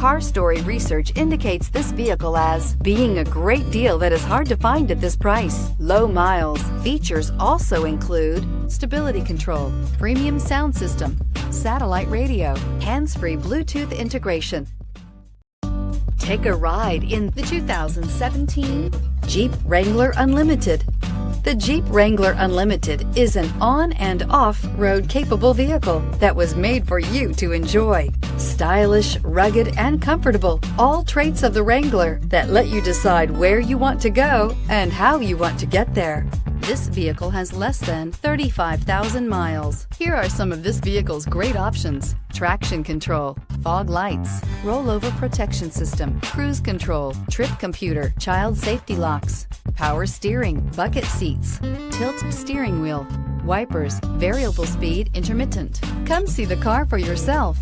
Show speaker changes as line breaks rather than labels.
Car Story research indicates this vehicle as being a great deal that is hard to find at this price. Low miles. Features also include stability control, premium sound system, satellite radio, hands-free Bluetooth integration. Take a ride in the 2017 Jeep Wrangler Unlimited. The Jeep Wrangler Unlimited is an on- and off-road capable vehicle that was made for you to enjoy. Stylish, rugged, and comfortable, all traits of the Wrangler that let you decide where you want to go and how you want to get there. This vehicle has less than 35,000 miles. Here are some of this vehicle's great options: traction control, fog lights, rollover protection system, cruise control, trip computer, child safety locks, power steering, bucket seats, tilt steering wheel, wipers, variable speed intermittent. Come see the car for yourself.